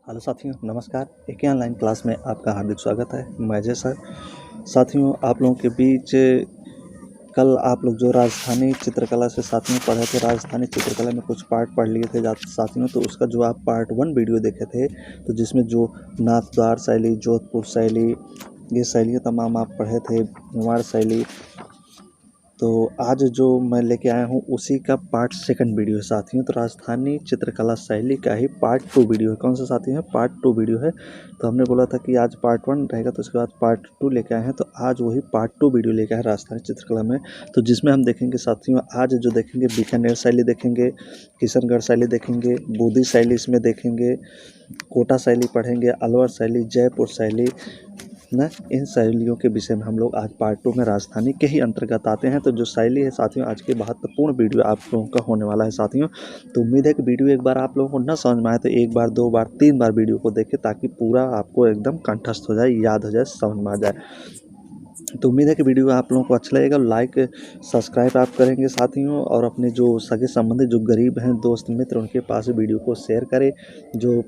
Hello साथियों, नमस्कार। एक ऑनलाइन क्लास में आपका हार्दिक स्वागत है। मैं अजय सर। साथियों, आप लोगों के बीच कल आप लोग जो राजस्थानी चित्रकला से साथियों पढ़े थे, राजस्थानी चित्रकला में कुछ पार्ट पढ़ लिए थे साथियों। तो उसका जो आप पार्ट 1 वीडियो देखे थे, तो जिसमें जो नाथद्वार शैली, जोधपुर शैली, ये शैलियाँ तमाम आप पढ़े थे, मेवाड़ शैली। तो आज जो मैं लेके आया हूँ उसी का पार्ट 2 वीडियो है साथियों। तो राजस्थानी चित्रकला शैली का ही पार्ट 2 वीडियो है। कौन सा साथी है? पार्ट 2 वीडियो है। तो हमने बोला था कि आज पार्ट 1 रहेगा, तो उसके बाद पार्ट 2 लेके आए हैं। तो आज वही पार्ट 2 वीडियो लेके आए राजस्थानी चित्रकला में। तो जिसमें हम देखेंगे साथियों, आज जो देखेंगे बीकानेर शैली देखेंगे, किशनगढ़ शैली देखेंगे, बूंदी शैली इसमें देखेंगे, कोटा शैली पढ़ेंगे, अलवर शैली, जयपुर शैली ना। इन शैलियों के विषय में हम लोग आज पार्ट 2 में राजस्थानी के ही अंतर्गत आते हैं। तो जो शैली है साथियों, आज की महत्वपूर्ण वीडियो आप लोगों का होने वाला है साथियों। तो उम्मीद है कि वीडियो एक बार आप लोगों को न समझ में आए तो एक बार, 2 बार, 3 बार वीडियो को देखें, ताकि पूरा आपको एकदम कंठस्थ हो जाए, याद हो जाए, समझ में आ जाए। तो उम्मीद है कि वीडियो आप लोगों को अच्छा लगेगा। लाइक सब्सक्राइब आप करेंगे साथियों, और अपने जो सगे संबंधी, जो गरीब हैं, दोस्त मित्र, उनके पास वीडियो को शेयर करें। जो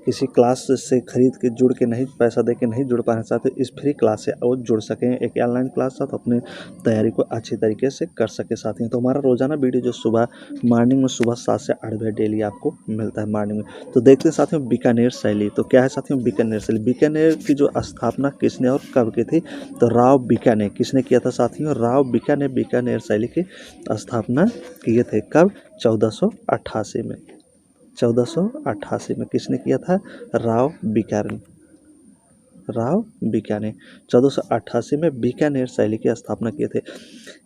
किसी क्लास से खरीद के जुड़ के नहीं, पैसा दे के नहीं जुड़ पा रहे चाहते, इस फ्री क्लास से वो जुड़ सकें, एक ऑनलाइन क्लास साथ अपने तैयारी को अच्छी तरीके से कर सके साथियों। तो हमारा रोजाना वीडियो जो सुबह मॉर्निंग में सुबह 7 से 8 बजे डेली आपको मिलता है मॉर्निंग में। तो देखते हैं साथियों बीकानेर शैली। तो क्या है साथियों बीकानेर शैली? बीकानेर की जो स्थापना किसने और कब की थी? तो राव बीकानेर किसने किया था साथियों? राव बीकानेर बीकानेर शैली की स्थापना किए थे। कब? 1488 में। 1488 में किसने किया था? राव बीकानेर 1488 में बीकानेर शैली की स्थापना किए थे।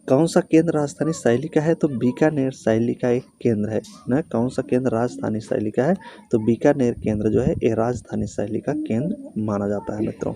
कौन सा केंद्र राजस्थानी शैली का है? तो बीकानेर शैली का एक केंद्र है ना। कौन सा केंद्र राजस्थानी शैली का है? तो बीकानेर केंद्र जो है ये राजस्थानी शैली का केंद्र माना जाता है मित्रों।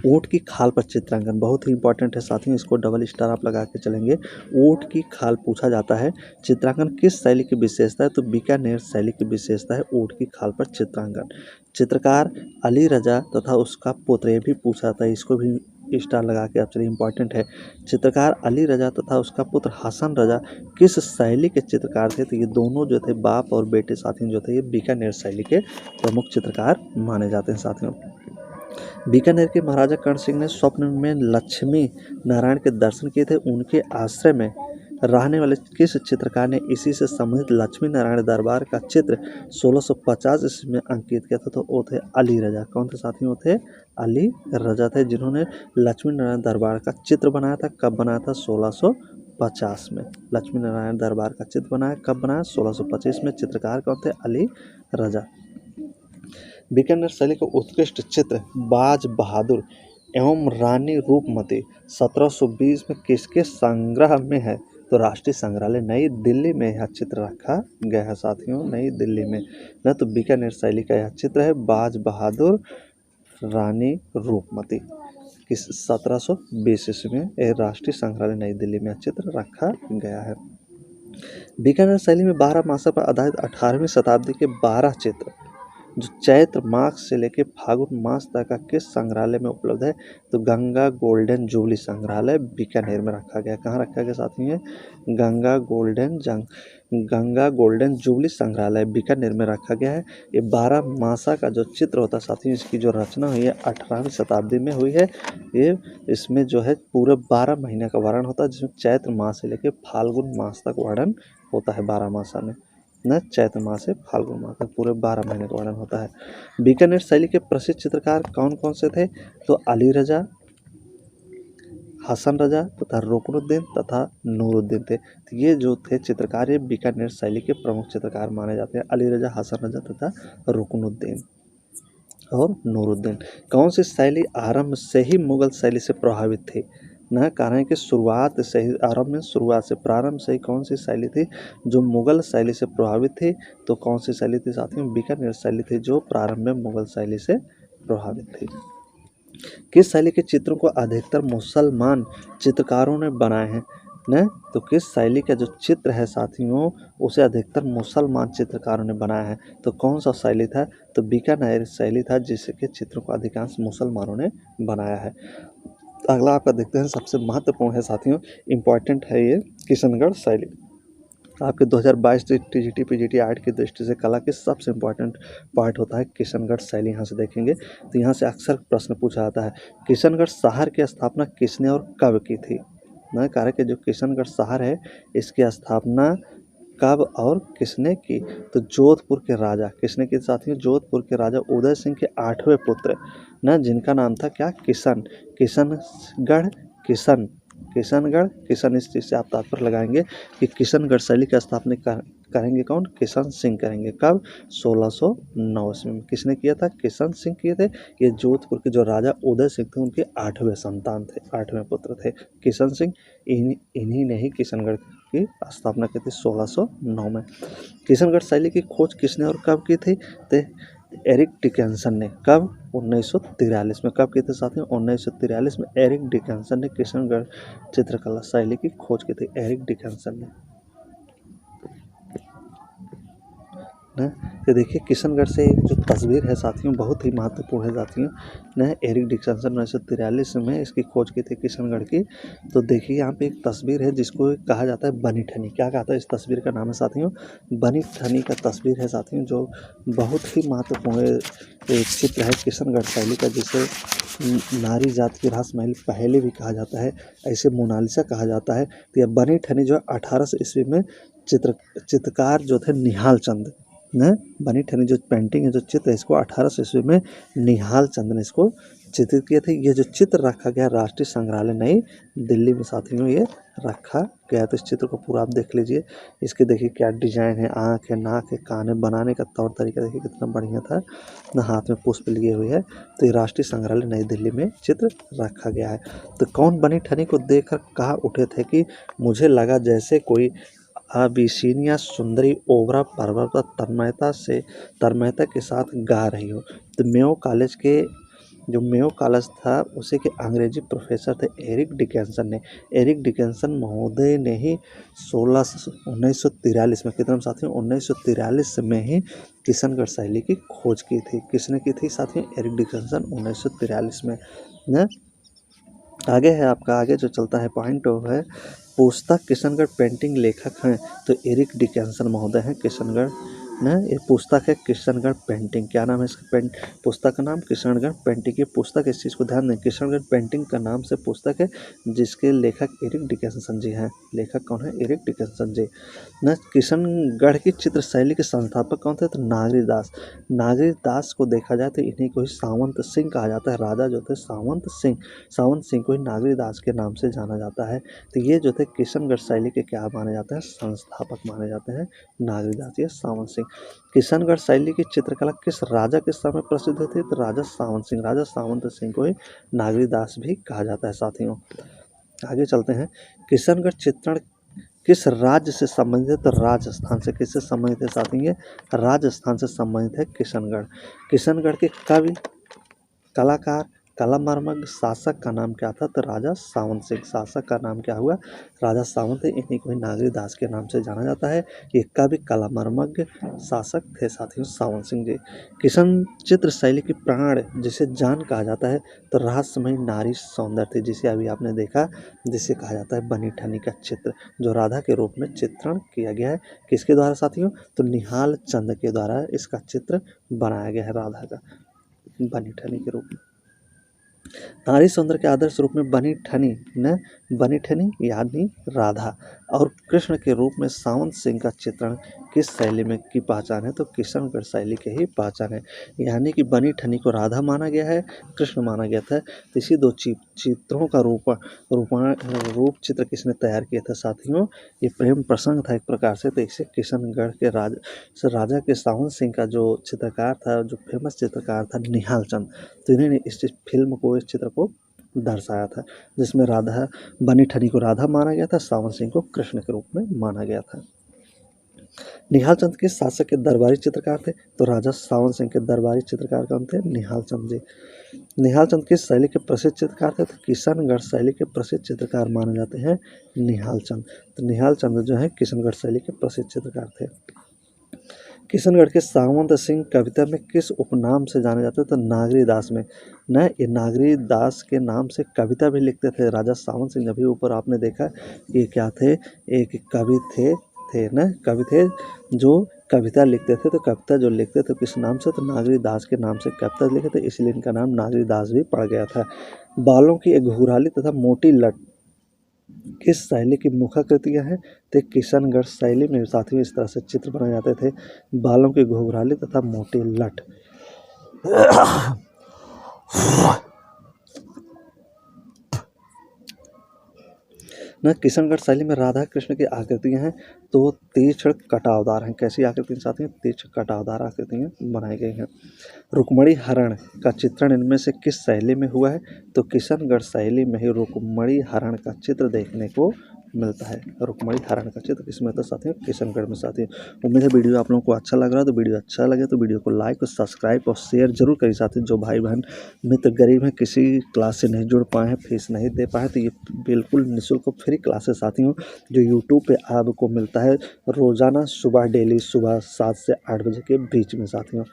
ऊँट की खाल पर चित्रांकन बहुत ही इंपॉर्टेंट है साथियों, इसको डबल स्टार आप लगा के चलेंगे। ऊँट की खाल पूछा जाता है, चित्रांकन किस शैली की विशेषता है? तो बीकानेर शैली की विशेषता है ऊँट की खाल पर चित्रांकन। चित्रकार अली रजा तथा उसका पुत्र, ये भी पूछा जाता है, इसको भी स्टार लगा के आप चलिए, इंपॉर्टेंट है। चित्रकार अली रजा तथा उसका पुत्र हसन रजा किस शैली के चित्रकार थे? तो ये दोनों जो थे, बाप और बेटे साथियों जो थे, ये बीकानेर शैली के प्रमुख चित्रकार माने जाते हैं साथियों। बीकानेर के महाराजा कर्ण सिंह ने स्वप्न में लक्ष्मी नारायण के दर्शन किए थे। उनके आश्रय में रहने वाले किस चित्रकार ने इसी से संबंधित लक्ष्मी नारायण दरबार का चित्र 1650 ईस्वी में अंकित किया था? तो वो थे अली रजा। कौन थे साथियों? थे अली रजा थे, जिन्होंने लक्ष्मी नारायण दरबार का चित्र बनाया था। कब बनाया था? 1650 में लक्ष्मी नारायण दरबार का चित्र बनाया। कब बनाया? 1625 में। चित्रकार कौन थे? अली रजा। बीकानेर शैली का उत्कृष्ट चित्र बाज बहादुर एवं रानी रूपमती 1720 में किसके संग्रह में है? तो राष्ट्रीय संग्रहालय नई दिल्ली में यह चित्र रखा गया है साथियों, नई दिल्ली में ना। तो बीकानेर शैली का यह चित्र है बाज बहादुर रानी रूपमती, किस 1720 ईस्वी में राष्ट्रीय संग्रहालय नई दिल्ली में यह चित्र रखा गया है। बीकानेर शैली में 12 मासा पर आधारित 18वीं शताब्दी के 12 चित्र जो चैत्र मास से लेकर फागुन मास तक का किस संग्रहालय में उपलब्ध है? तो गंगा गोल्डन जुबली संग्रहालय बीकानेर में रखा गया। कहाँ रखा गया साथियों? गंगा गोल्डन जुबली संग्रहालय बीकानेर में रखा गया है। ये 12 मासा का जो चित्र होता है साथियों, इसकी जो रचना हुई है 18वीं शताब्दी में हुई है। ये इसमें जो है पूरे 12 महीने का वर्णन होता है, जिसमें चैत्र मास से लेकर फाल्गुन मास तक वर्णन होता है। 12 मासा में न, चैत्र मास से फाल्गुन मास तक पूरे 12 महीने का वर्णन होता है। बीकानेर शैली के प्रसिद्ध चित्रकार कौन कौन से थे? तो अली रजा, हसन रजा तथा रुकनुद्दीन तथा नूरुद्दीन थे। तो ये जो थे चित्रकार, ये बीकानेर शैली के प्रमुख चित्रकार माने जाते हैं। अली रजा, हसन रजा तथा रुकनुद्दीन और नूरुद्दीन। कौन सी शैली आरंभ से ही मुगल शैली से प्रभावित थी? न, कारण है कि शुरुआत से ही, प्रारंभ से ही कौन सी शैली थी जो मुगल शैली से प्रभावित थी? तो कौन सी शैली थी साथियों? बीकानेर शैली थी जो प्रारंभ में मुगल शैली से प्रभावित थी। किस शैली के चित्रों को अधिकतर मुसलमान चित्रकारों ने बनाए हैं? न, तो किस शैली का जो चित्र है साथियों, उसे अधिकतर मुसलमान चित्रकारों ने बनाया है। तो कौन सा शैली था? तो बीकानेर शैली था, जिसके चित्रों को अधिकांश मुसलमानों ने बनाया है। अगला आपका देखते हैं, सबसे महत्वपूर्ण है साथियों, इम्पॉर्टेंट है ये, किशनगढ़ शैली। आपके 2022 टीजीटी पीजीटी आर्ट की दृष्टि से कला के सबसे इम्पोर्टेंट पार्ट होता है किशनगढ़ शैली। यहाँ से देखेंगे तो यहाँ से अक्सर प्रश्न पूछा जाता है, किशनगढ़ शहर की स्थापना किसने और कब की थी। न कार्य के जो किशनगढ़ शहर है इसकी स्थापना कब और किसने की, तो जोधपुर के राजा, किसने की साथियों, जोधपुर के राजा उदय सिंह के 8वें पुत्र न, जिनका नाम था क्या, किशन, किशनगढ़, किशन, किशनगढ़, किशन, इस चीज़ से आप तात्पर्य लगाएंगे कि किशनगढ़ शैली की स्थापना करेंगे कौन, किशन सिंह करेंगे। कब, 1609 ईस्वी में। किसने किया था, किशन सिंह किए थे। ये जोधपुर के जो राजा उदय सिंह थे उनके 8वें संतान थे, 8वें पुत्र थे किशन सिंह। इन्हीं ने ही किशनगढ़ की स्थापना की थी 1609 में। किशनगढ़ शैली की खोज किसने और कब की थी, तो एरिक डिकेंसन ने। कब, 1943 में। कब की थी साथियों, 1943 में एरिक डिकेंसन ने किशनगढ़ चित्रकला शैली की खोज की थी, एरिक डिकेंसन ने। तो देखिए किशनगढ़ से एक जो तस्वीर है साथियों बहुत ही महत्वपूर्ण है साथियों न, एरिक डिक्सन 1943 में इसकी खोज की थी किशनगढ़ की। तो देखिए यहाँ पे एक तस्वीर है जिसको कहा जाता है बनी ठनी। क्या कहता है, इस तस्वीर का नाम है साथियों बनी ठनी का तस्वीर है साथियों, जो बहुत ही महत्वपूर्ण एक चित्र है किशनगढ़ शैली का, जिसे नारी जात की रासमहल पहले भी कहा जाता है, ऐसे मोनालिसा कहा जाता है। तो यह बनी ठनी जो 1800 ईस्वी में चित्रकार जो थे निहाल चंद न, बनी ठनी जो पेंटिंग है, जो चित्र है, इसको 1800 ईस्वी में निहाल चंद ने इसको चित्रित किए थे। ये जो चित्र रखा गया राष्ट्रीय संग्रहालय नई दिल्ली में साथियों ये रखा गया। तो इस चित्र को पूरा आप देख लीजिए, इसके देखिए क्या डिजाइन है, आँख है, नाक है, कान है, बनाने का तौर तरीका देखिए कितना बढ़िया था ना, हाथ में पुष्प लिए हुए है। तो ये राष्ट्रीय संग्रहालय नई दिल्ली में चित्र रखा गया है। तो कौन बनी ठनी को देखकर कहा उठे थे कि मुझे लगा जैसे कोई अबिसिनिया सुंदरी ओबरा पर्वत पर तन्मयता के साथ गा रही हो। तो मेयो कॉलेज के जो मेयो कॉलेज था उसी के अंग्रेजी प्रोफेसर थे एरिक डिकेंसन ने। एरिक डिकेंसन महोदय ने ही 1943 में, कितना साथियों 1943 में ही किशनगढ़ शैली की खोज की थी। किसने की थी साथियों, एरिक डिकेंसन 1943 में न। आगे है आपका, आगे जो चलता है पॉइंट वो है पुस्तक किशनगढ़ पेंटिंग लेखक हैं तो एरिक डिकेंसन महोदय हैं किशनगढ़ न। ये पुस्तक है किशनगढ़ पेंटिंग, क्या नाम है इसका पुस्तक का नाम, किशनगढ़ पेंटिंग। ये पुस्तक, इस चीज़ को ध्यान दें, किशनगढ़ पेंटिंग का नाम से पुस्तक है जिसके लेखक एरिक डिकेंसन जी हैं। लेखक कौन है, एरिक डिकेंसन जी न। किशनगढ़ की चित्र शैली के संस्थापक कौन थे, तो नागरी दास। नागरी दास को देखा जाए तो इन्हीं को ही सावंत सिंह कहा जाता है। राजा जो थे सावंत सिंह को ही नागरी दास के नाम से जाना जाता है। तो ये जो थे किशनगढ़ शैली के क्या माने जाते हैं, संस्थापक माने जाते हैं, नागरी दास या सावंत सिंह। किशनगढ़ शैली की चित्रकला किस राजा के समय प्रसिद्ध थी, तो राजा सावंत सिंह, राजा सावंत सिंह को ही नागरी दास भी कहा जाता है साथियों। आगे चलते हैं, किशनगढ़ चित्रण किस राज्य से संबंधित है, तो राजस्थान से। किससे संबंधित है साथियों, ये राजस्थान से संबंधित है किशनगढ़। किशनगढ़ के कवि, कलाकार, कलामर्मज्ञ, शासक का नाम क्या था, तो राजा सावंत सिंह। शासक का नाम क्या हुआ, राजा सावंत है, इन्हीं को ही नागरी दास के नाम से जाना जाता है। ये कवि, कलामर्मज्ञ, शासक थे साथियों सावंत सिंह जी। किशन चित्र शैली की प्राण जिसे जान कहा जाता है, तो रहस्यमयी नारी सौंदर्य थे, जिसे अभी आपने देखा, जिसे कहा जाता है बनी ठनी का चित्र, जो राधा के रूप में चित्रण किया गया है। किसके द्वारा साथियों, तो निहाल चंद के द्वारा इसका चित्र बनाया गया है, राधा का बनी ठनी के रूप में। नारी सौंदर्य के आदर्श रूप में बनी ठनी यानी राधा और कृष्ण के रूप में सावंत सिंह का चित्रण किस शैली में की पहचान है, तो किशनगढ़ शैली के ही पहचान है। यानी कि बनी ठनी को राधा माना गया है, कृष्ण माना गया था। तो इसी दो चित्रों का रूप चित्र किसने तैयार किया था साथियों, ये प्रेम प्रसंग था एक प्रकार से। तो इसे किशनगढ़ के राजा के सावंत सिंह का जो चित्रकार था, जो फेमस चित्रकार था निहाल चंद, तो इन्होंने इस फिल्म को, इस चित्र को दर्शाया था, जिसमें राधा, बनी ठनी को राधा माना गया था, सावंत सिंह को कृष्ण के रूप में माना गया था। निहाल चंद किस शासक के दरबारी चित्रकार थे, तो राजा सावंत सिंह के दरबारी चित्रकार कौन थे, निहाल चंद जी। निहाल चंद किस शैली के प्रसिद्ध चित्रकार थे, तो किशनगढ़ शैली के प्रसिद्ध चित्रकार माने जाते हैं निहाल चंद। तो निहाल चंद जो है किशनगढ़ शैली के प्रसिद्ध चित्रकार थे। किशनगढ़ के सावंत सिंह कविता में किस उपनाम से जाने जाते थे, तो नागरी दास में न। ये नागरी दास के नाम से कविता भी लिखते थे राजा सावंत सिंह। अभी ऊपर आपने देखा ये क्या थे, एक कवि थे, थे ना, कवि थे जो कविता लिखते थे। तो कविता जो लिखते थे किस नाम से, तो नागरी दास के नाम से कविता लिखे थे, इसलिए इनका नाम नागरी दास भी पड़ गया था। बालों की एक घुंघराली तथा मोटी लट किस शैली की मुखाकृतियाँ हैं, तो किशनगढ़ शैली में साथियों इस तरह से चित्र बनाए जाते थे, बालों की घुंघराली तथा मोटी लट। न किशनगढ़ शैली में राधा कृष्ण की आकृतियां हैं तो तीक्ष्ण कटावदार हैं। कैसी आकृतियां साथ में, तीक्ष्ण कटावदार आकृतियां बनाई गई हैं। रुक्मणी हरण का चित्रण इनमें से किस शैली में हुआ है, तो किशनगढ़ शैली में ही रुक्मणी हरण का चित्र देखने को मिलता है। रुक्मणी हरण का चित्र किसमें था साथियों, किशनगढ़ में साथियों। उम्मीद है वीडियो आप लोगों को अच्छा लग रहा है, तो वीडियो अच्छा लगे तो वीडियो को लाइक और सब्सक्राइब और शेयर जरूर करिए साथियों। जो भाई बहन मित्र गरीब हैं, किसी क्लास से नहीं जुड़ पाए हैं, फीस नहीं दे पाए, तो ये बिल्कुल निःशुल्क फ्री क्लासेस साथियों जो यूट्यूब पे आपको मिलता है रोज़ाना सुबह, डेली सुबह 7 से 8 बजे के बीच में साथियों।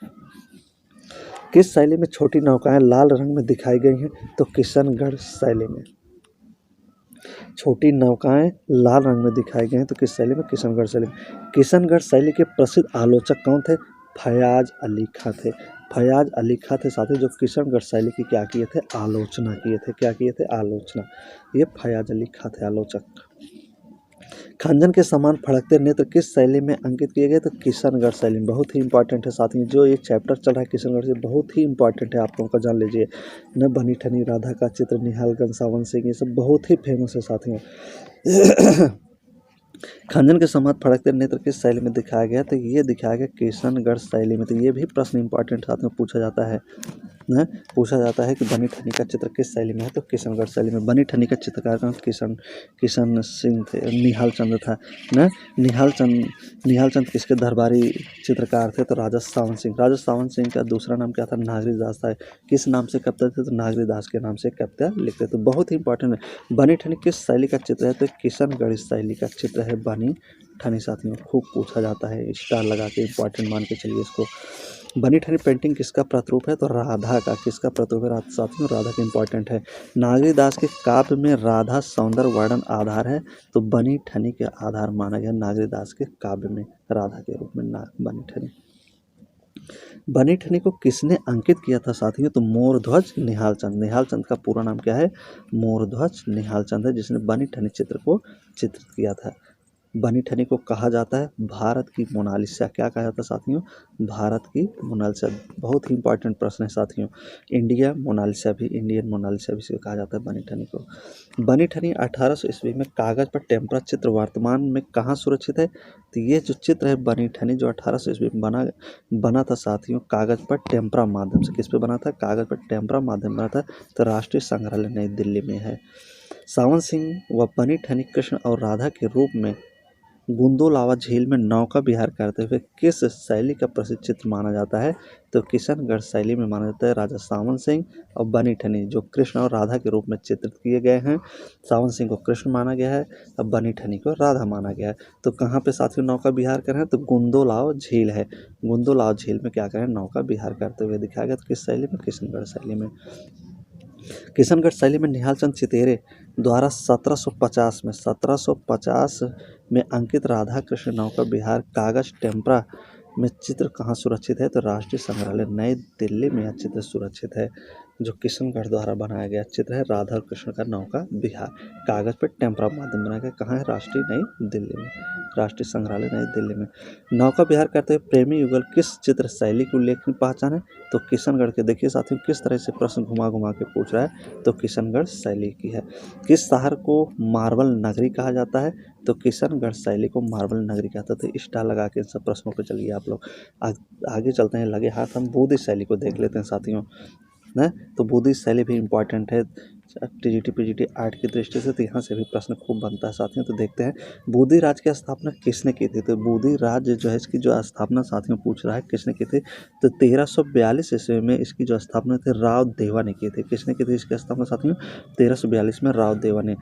किस शैली में छोटी नौकाएं लाल रंग में दिखाई गई हैं, तो किशनगढ़ शैली में। छोटी नौकाएं लाल रंग में दिखाई गई हैं तो किस शैली में, किशनगढ़ शैली में। किशनगढ़ शैली के प्रसिद्ध आलोचक कौन थे, फयाज अली खां थे। फयाज अली खां थे साथियों जो किशनगढ़ शैली की क्या किए थे, आलोचना किए थे। क्या किए थे, आलोचना। ये फयाज अली खां थे आलोचक। खंजन के समान फड़कते नेत्र किस शैली में अंकित किए गए, तो किशनगढ़ शैली में। बहुत ही इंपॉर्टेंट है साथियों, जो ये चैप्टर चल रहा है किशनगढ़ से बहुत ही इंपॉर्टेंट है, आप लोगों का जान लीजिए न। बनी ठनी राधा का चित्र, निहालगंज सावन सिंह, ये सब बहुत ही फेमस है साथियों। खंजन के समान फड़कते नेत्र किस शैली में दिखाया गया, तो ये दिखाया गया किशनगढ़ शैली में। तो ये भी प्रश्न इंपॉर्टेंट साथ में पूछा जाता है न, पूछा जाता है कि बनी ठनी का चित्र किस शैली में है, तो किशनगढ़ शैली में। बनी ठनी का चित्रकार का किशन सिंह थे, निहाल चंद था न। निहाल चंद किसके दरबारी चित्रकार थे, तो राजा सावन सिंह। राजा सावन सिंह का दूसरा नाम क्या था, नागरी दास था। किस नाम से कविता थे, तो नागरी दास के नाम से कविता लिखते थे। बहुत ही इंपॉर्टेंट है। बनी ठनी किस शैली का चित्र है, तो किशनगढ़ शैली का चित्र है बनी ठनी साथियों। खूब पूछा जाता है, स्टार लगा के इंपॉर्टेंट मान के चलिए इसको। बनी ठनी पेंटिंग किसका प्रतिरूप है, तो राधा का। किसका प्रतिरूप है साथियों, राधा का इंपॉर्टेंट है। नागरी दास के काव्य में राधा सौंदर्य वर्णन आधार है, तो बनी ठनी के आधार माना गया नागरी दास के काव्य में राधा के रूप में बनी ठनी। बनी ठनी को किसने अंकित किया था साथियों, तो मोरध्वज निहाल चंद। निहाल चंद का पूरा नाम क्या है, मोरध्वज निहाल चंद है, जिसने बनी ठनी चित्र को चित्रित किया था। बनी ठनी को कहा जाता है भारत की मोनालिसा। क्या कहा जाता है साथियों, भारत की मोनालिसा। बहुत ही इंपॉर्टेंट प्रश्न है साथियों। इंडियन मोनालिसा भी इसे कहा जाता है बनी ठनी को। बनी ठनी 1800 ईस्वी में कागज पर टेम्परा चित्र वर्तमान में कहाँ सुरक्षित है, तो ये जो चित्र है बनी ठनी जो 1800 ईस्वी में बना था साथियों कागज पर टेम्परा माध्यम से। किस पे बना था, कागज पर टेम्परा माध्यम बना था, तो राष्ट्रीय संग्रहालय नई दिल्ली में है। सावन सिंह व बनी ठनी कृष्ण और राधा के रूप में गुंदोलावा झील में नौका विहार करते हुए किस शैली का प्रसिद्ध चित्र माना जाता है, तो किशनगढ़ शैली में माना जाता है। राजा सावन सिंह और बनी ठनी जो कृष्ण और राधा के रूप में चित्रित किए गए हैं, सावन सिंह को कृष्ण माना गया है और बनी ठनी को राधा माना गया है। तो कहाँ पे साथियों नौका विहार कर रहे हैं, तो गुंदोलाव झील है। गुंदोलाव झील में क्या करें, नौका विहार करते हुए दिखाया गया। तो किस शैली में, किशनगढ़ शैली में। किशनगढ़ शैली में निहाल चंद चितेरे द्वारा 1750 में अंकित राधा कृष्ण नौका विहार कागज टेम्परा में चित्र कहाँ सुरक्षित है, तो राष्ट्रीय संग्रहालय नई दिल्ली में यह चित्र सुरक्षित है। जो किशनगढ़ द्वारा बनाया गया चित्र है राधा और कृष्ण का नौका विहार, कागज पर टेम्परा माध्यम बनाया गया। कहाँ है, राष्ट्रीय नई दिल्ली में, राष्ट्रीय संग्रहालय नई दिल्ली में। नौका विहार करते हुए प्रेमी युगल किस चित्र शैली की उल्लेखनीय पहचान है, तो किशनगढ़ के। देखिए साथियों किस तरह से प्रश्न घुमा घुमा के पूछ रहा है, तो किशनगढ़ शैली की है। किस शहर को मार्बल नगरी कहा जाता है, तो किशनगढ़ शैली को मार्बल नगरी कहते थे। स्टार लगा के इन सब प्रश्नों पे चलिए आप लोग आगे चलते हैं। लगे हाथ हम बौद्धिक शैली को देख लेते हैं साथियों ना। तो बौद्धिक शैली भी इंपॉर्टेंट है टीजीटी पीजीटी आर्ट की दृष्टि से, तो यहाँ से भी प्रश्न खूब बनता है साथियों। तो देखते हैं बूंदी राज की स्थापना किसने की थी, तो बूंदी राज जो है इसकी जो स्थापना साथियों पूछ रहा है किसने की थी, तो 1342 ईस्वी में इसकी जो स्थापना थी राव देवा ने की थी। किसने की थी इसकी स्थापना साथियों, 1342 में राव देवा ने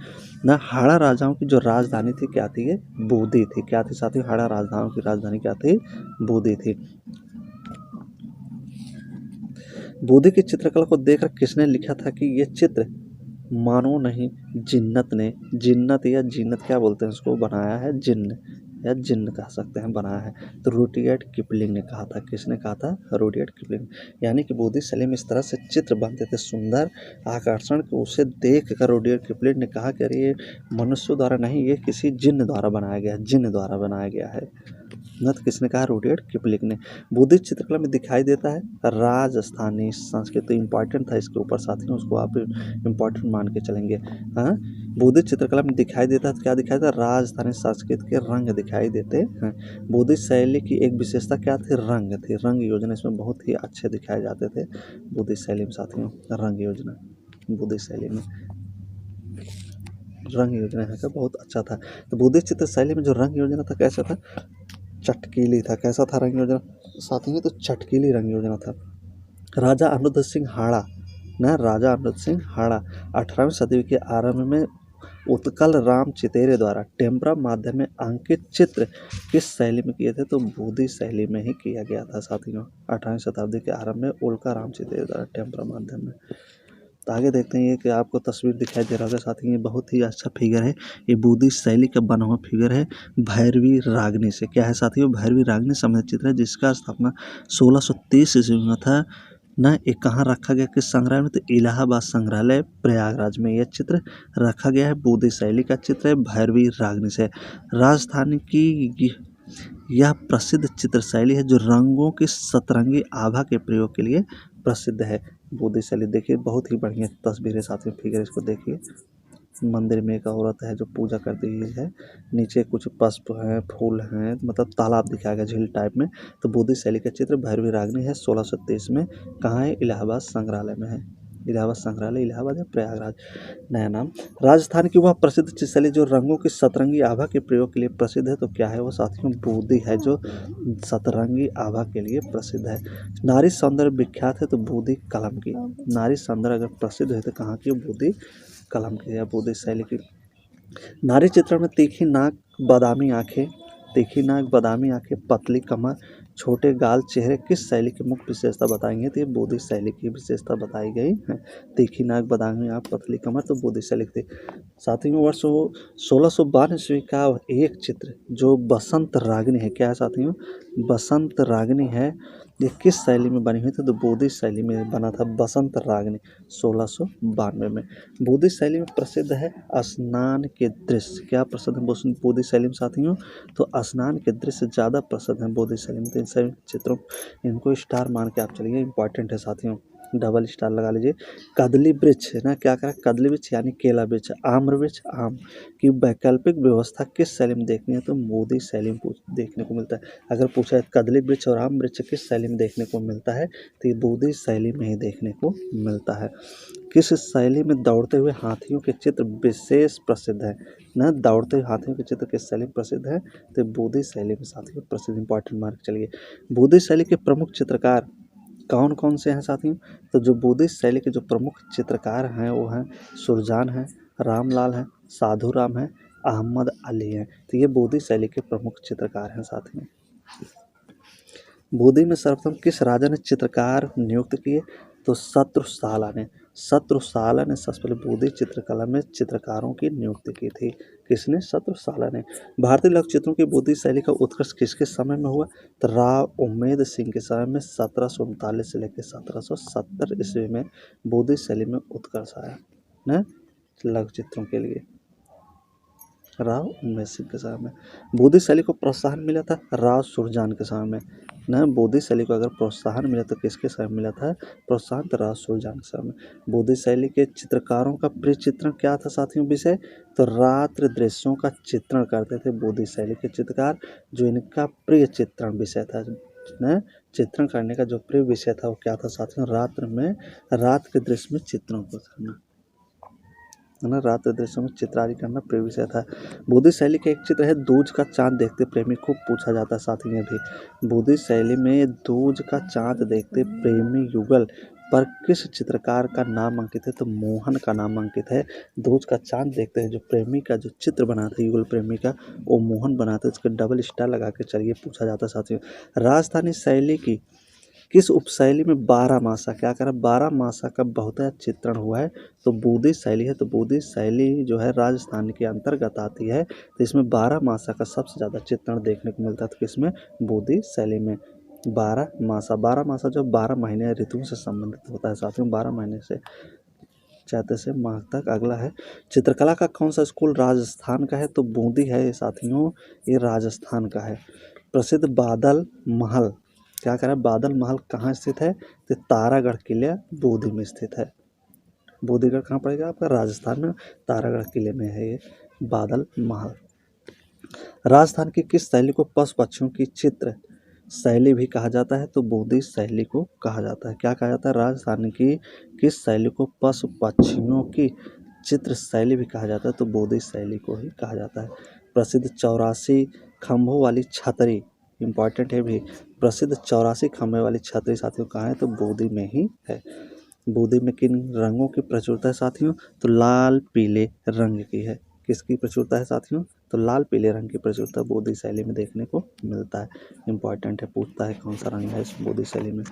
ना। हाड़ा राजाओं की जो राजधानी थी क्या थी, ये बूंदी थी। क्या थी साथियों, हाड़ा राजाओं की राजधानी क्या थी, बूंदी थी। बूंदी की चित्रकला को देखकर किसने लिखा था कि ये चित्र मानव नहीं जिन्नत ने, जिन्नत या जिन्नत क्या बोलते हैं उसको, बनाया है जिन्न या जिन्न कह सकते हैं बनाया है। तो रुडयार्ड किपलिंग ने कहा था। किसने कहा था? Rudyard Kipling. यानी कि बोधी शैली में इस तरह से चित्र बनते थे सुंदर आकर्षण कि उसे देख कर रुडयार्ड किपलिंग ने कहा कि अरे ये मनुष्यों द्वारा नहीं, ये किसी जिन्न द्वारा बनाया गया, जिन्न द्वारा बनाया गया है। न तो किसने कहा? रुडयार्ड किपलिंग ने। बुद्धिस्ट चित्रकला में दिखाई देता है राजस्थानी संस्कृति। इंपॉर्टेंट था इसके ऊपर साथियों, उसको आप इम्पॉर्टेंट मान के चलेंगे। हाँ, बुद्धिस्ट चित्रकला में दिखाई देता है, क्या दिखाई देता है? राजस्थानी संस्कृति के रंग दिखाई देते हैं। बुद्धिस्ट शैली की एक विशेषता क्या थी? रंग थी। रंग योजना इसमें बहुत ही अच्छे दिखाए जाते थे बुद्धिस्ट शैली में साथियों। रंग योजना बुद्धिस्ट शैली में रंग योजना है का बहुत अच्छा था। तो बुद्धिस्ट चित्र शैली में जो रंग योजना था कैसा था? चटकीली था। कैसा था रंग योजना साथियों? तो चटकीली रंग योजना था। राजा अमृत सिंह हाड़ा न राजा अमृत सिंह हाड़ा 18वीं सदी के आरंभ में उत्कल राम चितेरे द्वारा टेम्परा माध्यम में अंकित चित्र किस शैली में किए थे? तो बुद्धिस्ट शैली में ही किया गया था साथियों। 18वीं शताब्दी के आरंभ में उल्का राम चितेरे द्वारा टेम्परा माध्यम में। तो आगे देखते हैं ये कि आपको तस्वीर दिखाई दे रहा होगा साथियों, ये बहुत ही अच्छा फिगर है। ये बुद्धिस्ट शैली का बना हुआ फिगर है भैरवी रागनी से। क्या है साथियों? भैरवी रागनी संबंधित चित्र है जिसका स्थापना 1630 ईस्वी में था ना। ये कहाँ रखा गया? किस संग्रहालय में? तो इलाहाबाद संग्रहालय प्रयागराज में यह चित्र रखा गया है। बुद्धिस्ट शैली का चित्र है भैरवी रागनी से। राजस्थान की यह प्रसिद्ध चित्र शैली है जो रंगों की सतरंगी आभा के प्रयोग के लिए प्रसिद्ध है। बुद्धिस्ट शैली देखिए बहुत ही बढ़िया तस्वीर है साथ में फिगर, इसको देखिए। मंदिर में एक औरत है जो पूजा करती हुई है, नीचे कुछ पुष्प हैं, फूल हैं, मतलब तालाब दिखाया गया झील टाइप में। तो बुद्धिस्ट शैली का चित्र भैरवी रागनी है 1623 में। कहाँ है? इलाहाबाद संग्रहालय में है। इलाहाबाद संग्रहालय, इलाहाबाद या प्रयागराज नया नाम। राजस्थान की वह प्रसिद्ध चित्र शैली जो रंगों की सतरंगी आभा के प्रयोग के लिए प्रसिद्ध है। तो क्या है वो साथियों? बूंदी है जो सतरंगी आभा के लिए प्रसिद्ध है। नारी सौंदर्य विख्यात है तो बूंदी कलम की। नारी सौंदर्य अगर प्रसिद्ध है तो कहाँ की? बूंदी कलम की या बुद्धिस्ट शैली की। नारी चित्रण में तीखी नाक, बादामी आंखें, तीखी नाक, बादामी आंखें, पतली कमर, छोटे गाल, चेहरे किस शैली की मुख्य विशेषता बताएंगे? तो ये बुद्धिस्ट शैली की विशेषता बताई गई है। तीखी नाक, बादामी आंख, पतली कमर तो बुद्धिस्ट शैली थी। साथियों वर्ष 1652 ईस्वी का एक चित्र जो बसंत रागिनी है। क्या है साथियों? बसंत रागिनी है। ये किस शैली में बनी हुई थी? तो बुद्धिस्ट शैली में बना था बसंत रागिनी 1692 में। बुद्धिस्ट शैली में प्रसिद्ध है स्नान के दृश्य। क्या प्रसिद्ध है बुद्धिस्ट शैली में साथियों? तो स्नान के दृश्य ज़्यादा प्रसिद्ध हैं बुद्धिस्ट शैली में। तो इन सभी चित्रों इनको स्टार मान के आप चलिए, इंपॉर्टेंट है साथियों, डबल स्टार लगा लीजिए। कदली वृक्ष है ना, क्या करें? कदली वृक्ष यानी केला वृक्ष, आम्र वृक्ष, आम की वैकल्पिक व्यवस्था किस शैली में देखनी है? तो बुद्धिस्ट शैली में देखने को मिलता है। अगर पूछा है कदली वृक्ष और आम वृक्ष किस शैली में देखने को मिलता है, तो ये बुद्धिस्ट शैली में ही देखने को मिलता है। किस शैली में दौड़ते हुए हाथियों के चित्र विशेष प्रसिद्ध है? ना दौड़ते हुए हाथियों के चित्र किस शैली में प्रसिद्ध है? तो बुद्धिस्ट शैली में साथियों प्रसिद्ध, इंपॉर्टेंट मार्क चलिए। बुद्धिस्ट शैली के प्रमुख चित्रकार कौन कौन से हैं साथियों? तो जो बुद्धिस्ट शैली के जो प्रमुख चित्रकार हैं वो हैं सुरजान हैं, रामलाल हैं, साधु राम हैं, अहमद अली हैं। तो ये बुद्धिस्ट शैली के प्रमुख चित्रकार हैं साथियों। बुद्धि में सर्वप्रथम किस राजा ने चित्रकार नियुक्त किए? तो शत्रुशाला ने। शत्रुशाला ने सबसे पहले बुद्धिस्ट चित्रकला में चित्रकारों की नियुक्ति की थी। किसने? शत्रुशाला ने। भारतीय लघु चित्रों की बुद्धिस्ट शैली का उत्कर्ष किसके समय में हुआ? तो राव उम्मेद सिंह के समय में 1739 से लेकर 1770 ईस्वी में बुद्धिस्ट शैली में उत्कर्ष आया न लघु चित्रों के लिए। राव उम्मेद सिंह के समय में। बुद्धिस्ट शैली को प्रोत्साहन मिला था राव सुरजान के समय में न। बुद्धिस्ट शैली को अगर प्रोत्साहन मिला तो किसके समय मिला था? प्रोत्साहन तो राव सुरजान के समय में। बुद्धिस्ट शैली के चित्रकारों का प्रिय चित्रण क्या था साथियों विषय? तो रात्रि दृश्यों का चित्रण करते थे बुद्धिस्ट शैली के चित्रकार। जो इनका प्रिय चित्रण विषय था न, चित्रण करने का जो प्रिय विषय था वो क्या था साथियों? रात्र में, रात के दृश्य में चित्रों को करना है ना, रात दृश्यों में चित्रकारी करना प्रिय विषय था। बुद्धिस्ट शैली का एक चित्र है दूज का चांद देखते प्रेमी, खूब पूछा जाता है साथ में भी। बुद्धिस्ट शैली में दूज का चांद देखते प्रेमी युगल पर किस चित्रकार का नाम अंकित है? तो मोहन का नाम अंकित है। दूज का चांद देखते हैं जो प्रेमी का जो चित्र बनाते हैं युगल प्रेमी का, वो मोहन बनाते हैं। उसके डबल स्टार लगा के चलिए पूछा जाता है साथियों। राजस्थानी शैली की किस उपशैली में 12 मासा क्या करा 12 मासा का बहुतायत चित्रण हुआ है? तो बूदी शैली है। तो बूदी शैली जो है राजस्थान के अंतर्गत आती है, तो इसमें 12 मासा का सबसे ज़्यादा चित्रण देखने को मिलता है। तो किसमें? बूदी शैली में 12 मासा जो 12 महीने ऋतुओं से संबंधित होता है साथियों, 12 महीने से चैत्र से माघ तक। अगला है चित्रकला का कौन सा स्कूल राजस्थान का है? तो बूंदी है साथियों, ये राजस्थान का है। प्रसिद्ध बादल महल क्या कह रहा है? बादल महल कहाँ स्थित है? तो तारागढ़ किले बूंदी में स्थित है। बूंदीगढ़ कहाँ पड़ेगा आपका? राजस्थान में, तारागढ़ किले में है ये बादल महल। राजस्थान की किस शैली को पशु पक्षियों की चित्र शैली भी कहा जाता है? तो बूंदी शैली को कहा जाता है। क्या कहा जाता है? राजस्थान की किस शैली को पशु पक्षियों की चित्र शैली भी कहा जाता है? तो बूंदी शैली को ही कहा जाता है। प्रसिद्ध 84 खंभों वाली छतरी, इंपॉर्टेंट है भी, प्रसिद्ध 84 खंभे वाली छतरी साथियों कहाँ है? तो बूंदी में ही है। बूंदी में किन रंगों की प्रचुरता है साथियों? तो लाल पीले रंग की है। किसकी प्रचुरता है साथियों? तो लाल पीले रंग की प्रचुरता बूंदी शैली में देखने को मिलता है। इंपॉर्टेंट है, पूछता है कौन सा रंग है इस बूंदी शैली में?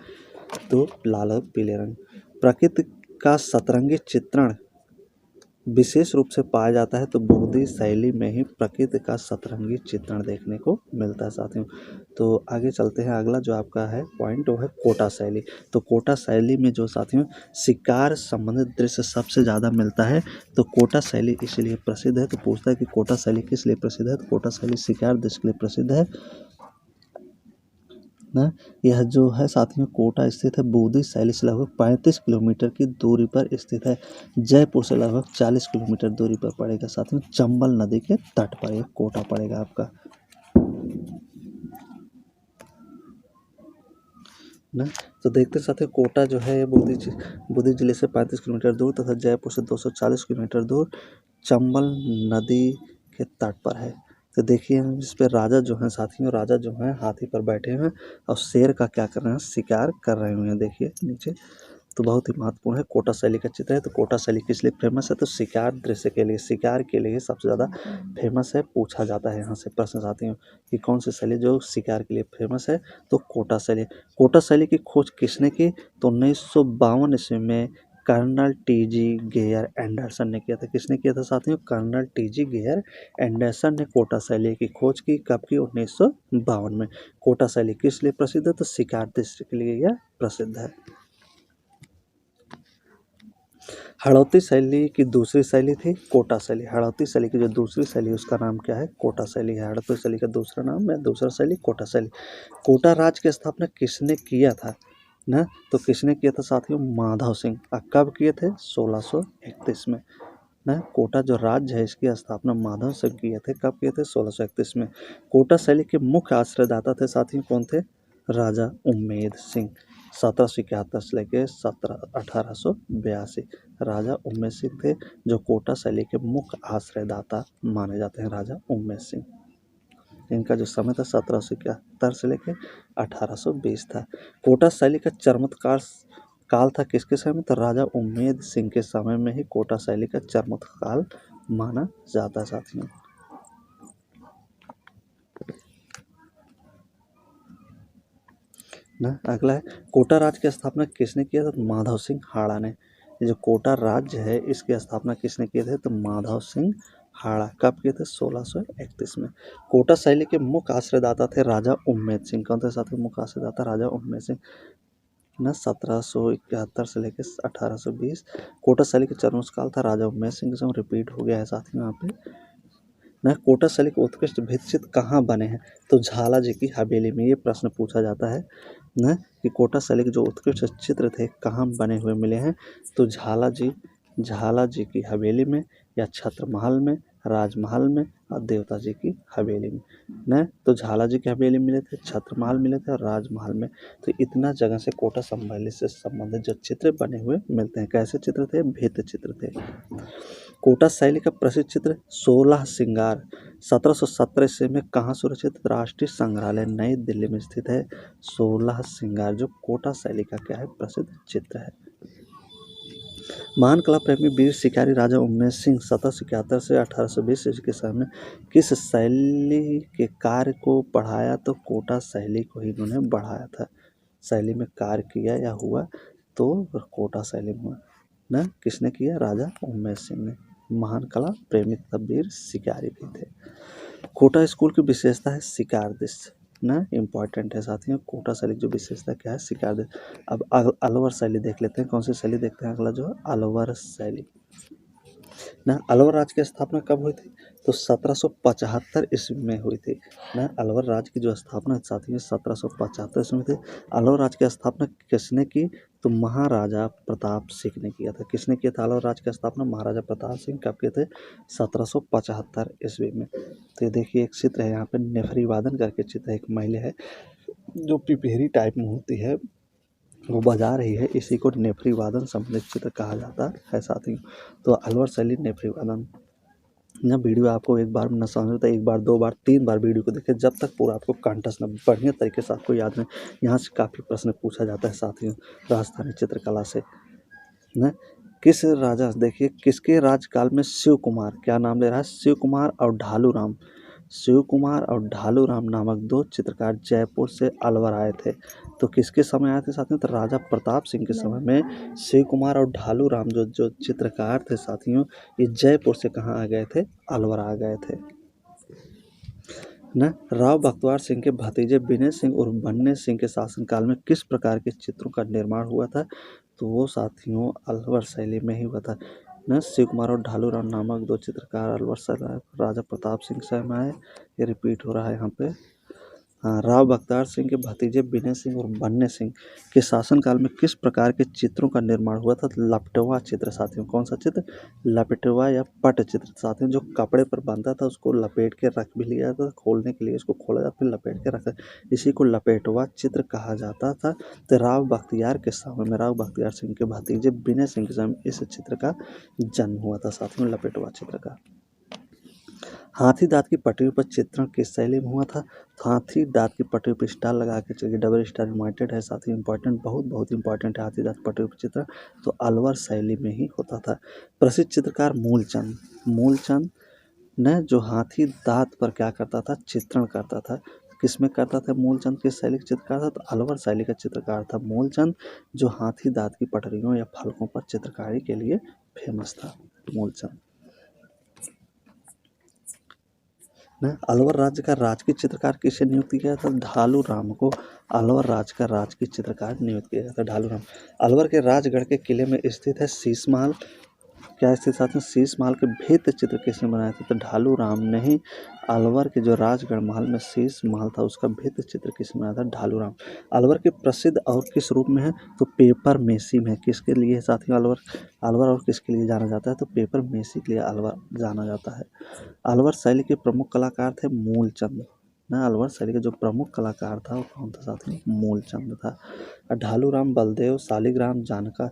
तो लाल और पीले रंग। प्रकृति का सतरंगी चित्रण विशेष रूप से पाया जाता है। तो बूंदी शैली में ही प्रकृति का सतरंगी चित्रण देखने को मिलता है साथियों। तो आगे चलते हैं, अगला जो आपका है पॉइंट वो है कोटा शैली। तो कोटा शैली में जो साथियों शिकार संबंधित दृश्य सबसे ज़्यादा मिलता है। तो कोटा शैली इसलिए प्रसिद्ध है। तो पूछता है कि कोटा शैली किस लिए प्रसिद्ध है? तो कोटा शैली शिकार दृश्य के लिए प्रसिद्ध है ना। यह जो है साथियों कोटा स्थित है बूंदी शैली से लगभग 35 किलोमीटर की दूरी पर स्थित है। जयपुर से लगभग 40 किलोमीटर दूरी पर पड़ेगा साथियों। चंबल नदी के तट पर यह कोटा पड़ेगा आपका ना। तो देखते साथियों कोटा जो है बूंदी जिले से 35 किलोमीटर दूर तथा जयपुर से 240 किलोमीटर दूर चंबल नदी के तट पर है। तो देखिए इस पे राजा जो हैं साथियों, राजा जो हैं हाथी पर बैठे हैं और शेर का क्या कर रहे हैं? शिकार कर रहे हुए हैं। देखिए नीचे, तो बहुत ही महत्वपूर्ण है। कोटा शैली का चित्र है। तो कोटा शैली किस लिए फेमस है? तो शिकार दृश्य के लिए, शिकार के लिए सबसे ज़्यादा फेमस है। पूछा जाता है यहाँ से प्रश्न साथियों कि कौन सी शैली जो शिकार के लिए फेमस है? तो कोटा शैली। कोटा शैली की खोज किसने की? तो 1952 ईस्वी में कर्नल टी.जी. गेयर एंडरसन ने किया था। किसने किया था साथियों? Colonel T.G.. गेयर एंडरसन ने कोटा शैली की खोज की। कब की? 1952 में। कोटा शैली किस लिए प्रसिद्ध है? तो शिकार दृश्य के लिए यह प्रसिद्ध है। हड़ौती शैली की दूसरी शैली थी कोटा शैली। हड़ौती शैली की जो दूसरी शैली उसका नाम क्या है? कोटा शैली है। हड़ौती शैली का दूसरा नाम है, दूसरा शैली कोटा शैली। कोटा राज्य की स्थापना किसने किया था ना? तो किसने किया था साथियों? माधव सिंह। कब किए थे? 1631 में ना। कोटा जो राज्य है इसकी स्थापना माधव सिंह किए थे। कब किए थे? 1631 में। कोटा शैली के मुख्य आश्रयदाता थे साथियों कौन थे? राजा उम्मेद सिंह। 1771 से लेके 1882 राजा उम्मेद सिंह थे जो कोटा शैली के मुख्य आश्रयदाता माने जाते हैं, राजा उम्मेद सिंह। इनका जो समय था 1771 से लेके 1820 था। कोटा शैली का चरमत्कार काल था किसके समय में? तो राजा उम्मेद सिंह के समय में ही कोटा शैली का चरमत्कार माना जाता है साथियों ना। अगला है कोटा राज्य की स्थापना किसने किया था? तो माधव सिंह हाड़ा ने। ये जो कोटा राज्य है इसकी स्थापना किसने किए थे? तो माधव सिंह हाड़ा। कब किए थे? 1631 में। कोटा शैली के मुख्य आश्रयदाता थे राजा उम्मेद सिंह। कौन थे साथियों मुख्य आश्रयदाता? राजा उम्मेद सिंह ना। 1771 से लेकर 1820 कोटा शैली का चरमकाल था राजा उम्मेद सिंह के समय। रिपीट हो गया है साथियों यहाँ पे ना। कोटा शैली के उत्कृष्ट भित्तिचित्र कहाँ बने हैं? तो झाला जी की हवेली में। ये प्रश्न पूछा जाता है ना कि कोटा शैली के जो उत्कृष्ट चित्र थे कहाँ बने हुए मिले हैं? तो झाला जी की हवेली में, या छत्र महल में, राजमहल में और देवता जी की हवेली में न। तो झाला जी की हवेली मिले थे, छत्र महल मिले थे और राजमहल में। तो इतना जगह से कोटा शैली से संबंधित जो चित्र बने हुए मिलते हैं। कैसे चित्र थे? भित्त चित्र थे। कोटा शैली का प्रसिद्ध चित्र 16 श्रृंगार 1717 ईस्वी में कहाँ सुरक्षित? राष्ट्रीय संग्रहालय नई दिल्ली में स्थित है। 16 श्रृंगार जो कोटा शैली का क्या है? प्रसिद्ध चित्र है। महान कला प्रेमी वीर शिकारी राजा उम्मेद सिंह 1771 से 1820 ईस्वी के समय में किस शैली के कार्य को बढ़ाया? तो कोटा शैली को ही इन्होंने बढ़ाया था शैली में कार्य किया या हुआ तो कोटा शैली में हुआ ना। किसने किया? राजा उमेश सिंह ने। महान कला प्रेमी तब्बीर शिकारी भी थे। कोटा स्कूल की विशेषता है शिकार दृश्य ना, इम्पॉर्टेंट है साथियों। कोटा शैली की जो विशेषता क्या है? शिकार दृश्य। अब अलवर शैली देख लेते हैं। कौन सी शैली देखते हैं? अगला जो है अलवर शैली ना। अलवर राज्य की स्थापना कब हुई थी? तो 1775 ईस्वी में हुई थी ना। अलवर राज्य की जो स्थापना साथियों 1775 ईस्वी में थी। अलवर राज्य की स्थापना किसने की? तो महाराजा प्रताप सिंह ने किया था। किसने किया था अलवर राज्य की स्थापना? महाराजा प्रताप सिंह कब किए थे? 1775 ईस्वी में। तो ये देखिए एक चित्र है यहाँ पे, नेफरी वादन करके चित्र, एक महिला है जो पिपहरी टाइप में होती है, वो बजा रही है, इसी को नेफरी वादन संबंधित चित्र कहा जाता है साथियों। तो अलवर शैली नेफरी वादन ना। वीडियो आपको एक बार न समझ में तो एक बार, दो बार, 3 बार वीडियो को देखें, जब तक पूरा आपको कंठस्थ न बढ़िया तरीके से आपको याद नहीं। यहाँ से काफ़ी प्रश्न पूछा जाता है साथियों राजस्थानी चित्रकला से ना। किस राजा, देखिए किसके राजकाल में शिव कुमार, क्या नाम ले रहा है? शिव कुमार और ढालू राम। शिव कुमार और ढालू राम नामक 2 चित्रकार जयपुर से अलवर आए थे। तो किसके समय आए थे साथियों? तो राजा प्रताप सिंह के समय में शिव कुमार और ढालू राम जो चित्रकार थे साथियों, ये जयपुर से कहाँ आ गए थे? अलवर आ गए थे न। राव बख्तियार सिंह के भतीजे विनय सिंह और बन्ने सिंह के शासनकाल में किस प्रकार के चित्रों का निर्माण हुआ था? तो वो साथियों अलवर शैली में ही हुआ था न। शिव कुमार और ढालू राम नामक 2 चित्रकार अलवर शैली राजा प्रताप सिंह समय में आए। ये रिपीट हो रहा है यहाँ पे। हाँ, राव बख्तियार सिंह के भतीजे विनय सिंह और बन्ने सिंह के शासनकाल में किस प्रकार के चित्रों का निर्माण हुआ था? लपटवा चित्र साथियों। कौन सा चित्र? लपटवा या पट चित्र साथियों। जो कपड़े पर बनता था उसको लपेट के रख भी लिया जाता था, खोलने के लिए उसको खोला जाता फिर लपेट के रखा, इसी को लपेटवा चित्र कहा जाता था। तो राव बख्तियार के समय में, राव बख्तियार सिंह के भतीजे विनय सिंह के समय में इस चित्र का जन्म हुआ था साथियों, लपेटवा चित्र का। हाथी दांत की पटरी पर चित्रण किस शैली में हुआ था? हाथी दांत की पटरी पर स्टार लगा के चलिए, डबल स्टार यूनाइटेड है साथ ही इंपॉर्टेंट, बहुत इंपॉर्टेंट है हाथी दांत की पटरी पर चित्रण। तो अलवर शैली में ही होता था। प्रसिद्ध चित्रकार मूलचंद ने जो हाथी दांत पर क्या करता था? चित्रण करता था। किसमें करता था मूलचंद? किस शैली का चित्रकार था? तो अलवर शैली का चित्रकार था मूलचंद, जो हाथी दांत की पटरियों या फलकों पर चित्रकारी के लिए फेमस था मूलचंद ना। अलवर राज्य का राजकीय चित्रकार किसे नियुक्त किया था? ढालू राम को अलवर राज्य का राजकीय चित्रकार नियुक्त किया गया था, ढालू राम। अलवर के राजगढ़ के किले में स्थित है शीश महल, क्या स्थित साथ में? शीश महल के भित्ति चित्र किसने बनाए थे? तो ढालू राम ने ही। अलवर के जो राजगढ़ महल में शीश महल था उसका भित्ति चित्र किसने बनाया था? ढालू राम। अलवर के प्रसिद्ध और किस रूप में है? तो पेपर मेसी में। किसके लिए साथियों अलवर? अलवर और किसके लिए जाना जाता है? तो पेपर मेसी के लिए अलवर जाना जाता है। अलवर शैली के प्रमुख कलाकार थे मूलचंद ना। अलवर शैली का जो प्रमुख कलाकार था वो कौन था साथियों? मूलचंद था। ढालू राम, बलदेव, शालिग्राम, जानका,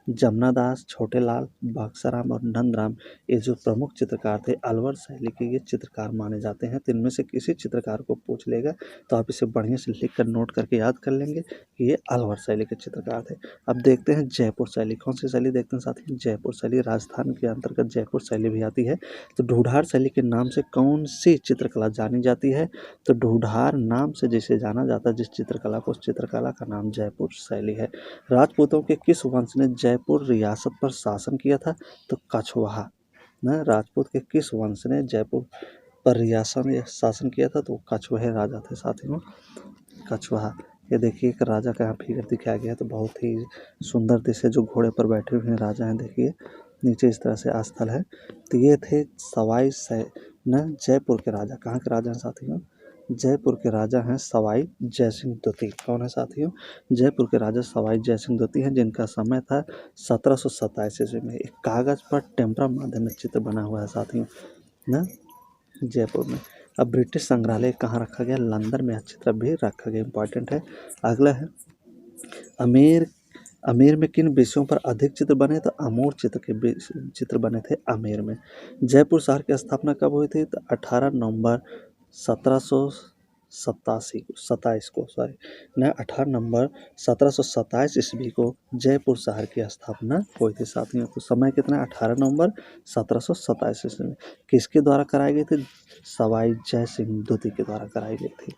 जमनादास, छोटेलाल, बक्साराम और नंदराम, ये जो प्रमुख चित्रकार थे अलवर शैली के, ये चित्रकार माने जाते हैं। तो इनमें से किसी चित्रकार को पूछ लेगा तो आप इसे बढ़िया से लिख कर नोट करके याद कर लेंगे कि ये अलवर शैली के चित्रकार थे। अब देखते हैं जयपुर शैली। कौन सी शैली देखते हैं साथी? जयपुर शैली। राजस्थान के अंतर्गत जयपुर शैली भी आती है। तो ढूढ़ार शैली के नाम से कौन सी चित्रकला जानी जाती है? तो ढूढ़ार नाम से जिसे जाना जाता है जिस चित्रकला को, उस चित्रकला का नाम जयपुर शैली है। राजपूतों के किस वंश ने जयपुर रियासत पर शासन किया था? तो कछवाहा ना। राजपूत के किस वंश ने जयपुर पर रियासत या शासन किया था? तो कछवाहे राजा थे साथियों, कछवाहा। ये देखिए एक राजा का यहाँ फिगर दिखाया गया है, तो बहुत ही सुंदर दृश्य, जो घोड़े पर बैठे हुए हैं राजा हैं। देखिए नीचे इस तरह से आस्थल है। तो ये थे सवाई न जयपुर के राजा। कहाँ के राजा हैं साथियों? जयपुर के राजा हैं सवाई जयसिंह द्वितीय। कौन है साथियों? जयपुर के राजा सवाई जयसिंह द्वितीय हैं, जिनका समय था 1727 ईस्वी में। एक कागज पर टेम्परा माध्यम में चित्र बना हुआ है साथियों ना, जयपुर में। अब ब्रिटिश संग्रहालय कहाँ रखा गया? लंदन में। यह चित्र भी रखा गया, इंपॉर्टेंट है। अगला है अमेर में किन विषयों पर अधिक चित्र बने? तो अमूर चित्र के चित्र बने थे अमेर में। जयपुर शहर की स्थापना कब हुई थी? तो 18 नवंबर 1727 को 1727 ईस्वी को जयपुर शहर की स्थापना हुई थी साथियों। तो समय कितना? 18 नवंबर 1727 ईस्वी में। किसके द्वारा कराई गई थी? सवाई जय सिंह द्वितीय के द्वारा कराई गई थी।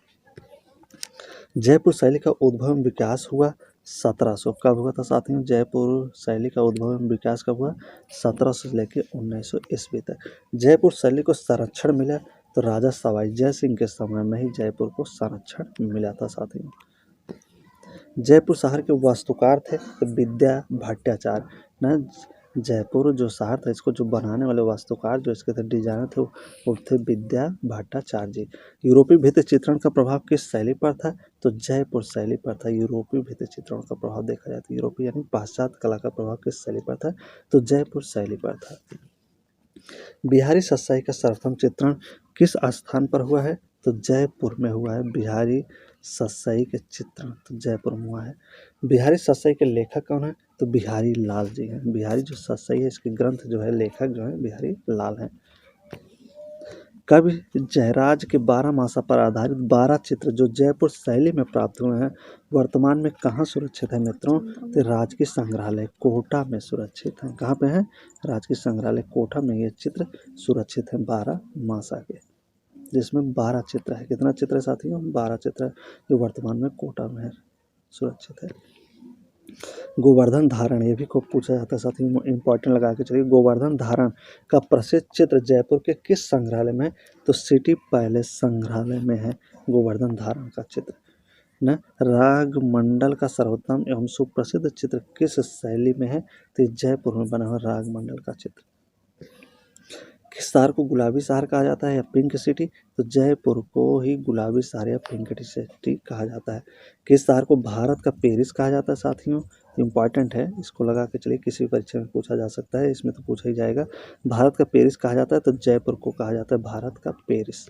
जयपुर शैली का उद्भव एवं विकास हुआ 1700, कब हुआ था साथियों? जयपुर शैली का उद्भव एवं विकास कब हुआ? 1700 से लेकर 1900 ईस्वी तक। जयपुर शैली को संरक्षण मिला तो राजा सवाई जय सिंह के समय में ही जयपुर को संरक्षण मिला था साथियों। जयपुर शहर के वास्तुकार थे तो विद्या भट्टाचार्य न। जयपुर जो शहर था, इसको जो बनाने वाले वास्तुकार जो इसके थे, डिजाइनर थे, वो थे विद्या भट्टाचार्य जी। यूरोपीय भित्ति चित्रण का प्रभाव किस शैली पर था? तो जयपुर शैली पर था। यूरोपीय भित्ति चित्रण का प्रभाव देखा जाता है, यूरोपीय यानी पाश्चात्य कला का प्रभाव किस शैली पर था? तो जयपुर शैली पर था। बिहारी सतसाई का सर्वप्रथम चित्रण किस स्थान पर हुआ है? तो जयपुर में हुआ है। बिहारी सतसाई के चित्रण तो जयपुर में हुआ है। बिहारी सतसाई के लेखक कौन है? तो बिहारी लाल जी हैं। बिहारी जो सतसाई है, इसके ग्रंथ जो है, लेखक जो है बिहारी लाल हैं। कवि जयराज के 12 मासा पर आधारित 12 चित्र जो जयपुर शैली में प्राप्त हुए हैं, वर्तमान में कहाँ सुरक्षित है मित्रों? तो राजकीय संग्रहालय कोटा में सुरक्षित हैं। कहाँ पे है? राजकीय संग्रहालय कोटा में ये चित्र सुरक्षित हैं 12 मासा के, जिसमें 12 चित्र है। कितना चित्र है साथियों? 12 चित्र है, जो वर्तमान में कोटा में है, सुरक्षित है। गोवर्धन धारण, ये भी खूब पूछा जाता है साथियों, इंपॉर्टेंट लगा के चलिए। गोवर्धन धारण का प्रसिद्ध चित्र जयपुर के किस संग्रहालय में है? तो सिटी पैलेस संग्रहालय में है गोवर्धन धारण का चित्र न। रागमंडल का सर्वोत्तम एवं सुप्रसिद्ध चित्र किस शैली में है? तो जयपुर में बना हुआ रागमंडल का चित्र। किस शहर को गुलाबी शहर कहा जाता है या पिंक सिटी? तो जयपुर को ही गुलाबी शहर या पिंक सिटी कहा जाता है। किस शहर को भारत का पेरिस कहा जाता है साथियों? इंपॉर्टेंट है, इसको लगा के चलिए, किसी परीक्षा में पूछा जा सकता है, इसमें तो पूछा ही जाएगा। भारत का पेरिस कहा जाता है तो जयपुर को कहा जाता है भारत का पेरिस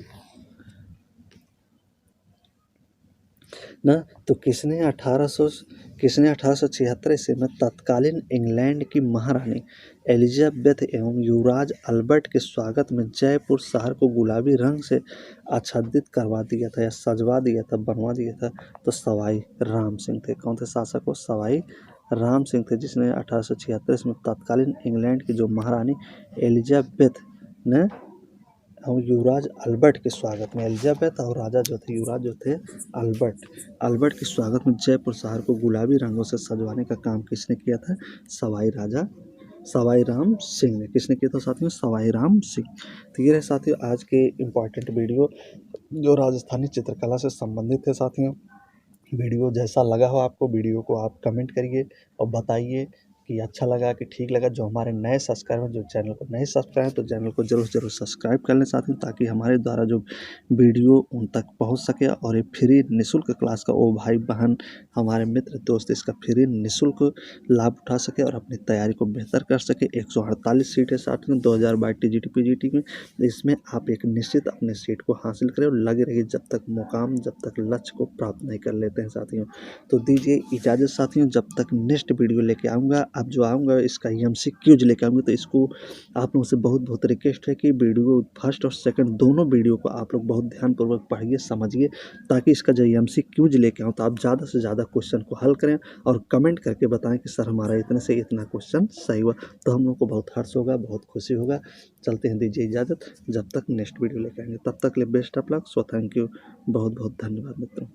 न। तो किसने 1876 ईस्वी में तत्कालीन इंग्लैंड की महारानी एलिजाबेथ एवं युवराज अल्बर्ट के स्वागत में जयपुर शहर को गुलाबी रंग से आच्छादित करवा दिया था या सजवा दिया था, बनवा दिया था? तो सवाई राम सिंह थे। कौन थे शासक? वो सवाई राम सिंह थे, जिसने 1876 में तत्कालीन इंग्लैंड की जो महारानी एलिजाबेथ ने और युवराज अल्बर्ट के स्वागत में, एलिजाबेथ और राजा जो थे, युवराज जो थे अल्बर्ट के स्वागत में जयपुर शहर को गुलाबी रंगों से सजवाने का काम किसने किया था? सवाई राम सिंह ने। किसने किया था साथियों? सवाई राम सिंह। तो ये रहे साथियों आज के इम्पॉर्टेंट वीडियो जो राजस्थानी चित्रकला से संबंधित है साथियों। वीडियो जैसा लगा हो आपको, वीडियो को आप कमेंट करिए और बताइए कि अच्छा लगा कि ठीक लगा। जो हमारे नए सब्सक्राइबर जो चैनल को नहीं सब्सक्राइब तो चैनल को जरूर सब्सक्राइब कर लें साथियों, ताकि हमारे द्वारा जो वीडियो उन तक पहुंच सके। और ये फ्री निःशुल्क क्लास का वो भाई बहन हमारे मित्र दोस्त इसका फ्री निःशुल्क लाभ उठा सके और अपनी तैयारी को बेहतर कर सके। 148 सीटें साथियों 2022 TGT PGT में, इसमें आप एक निश्चित अपने सीट को हासिल करें और लगे रहिए जब तक मुकाम, जब तक लक्ष्य को प्राप्त नहीं कर लेते हैं साथियों। तो दीजिए इजाज़त साथियों, जब तक नेक्स्ट वीडियो लेके आऊँगा। अब जो आऊँगा इसका MCQs लेके आऊँगा, तो इसको आप लोगों से बहुत रिक्वेस्ट है कि वीडियो फर्स्ट और सेकंड दोनों वीडियो को आप लोग बहुत ध्यानपूर्वक पढ़िए, समझिए, ताकि इसका जो MCQs लेके आऊँ तो आप ज़्यादा से ज़्यादा क्वेश्चन को हल करें और कमेंट करके बताएं कि सर हमारा इतने से इतना क्वेश्चन सही हुआ। तो हम लोग को बहुत हर्ष होगा, बहुत खुशी होगा। चलते हैं, दीजिए इजाज़त, जब तक नेक्स्ट वीडियो लेके आएंगे। तब तक ले best of luck. So thank you, बहुत धन्यवाद मित्रों।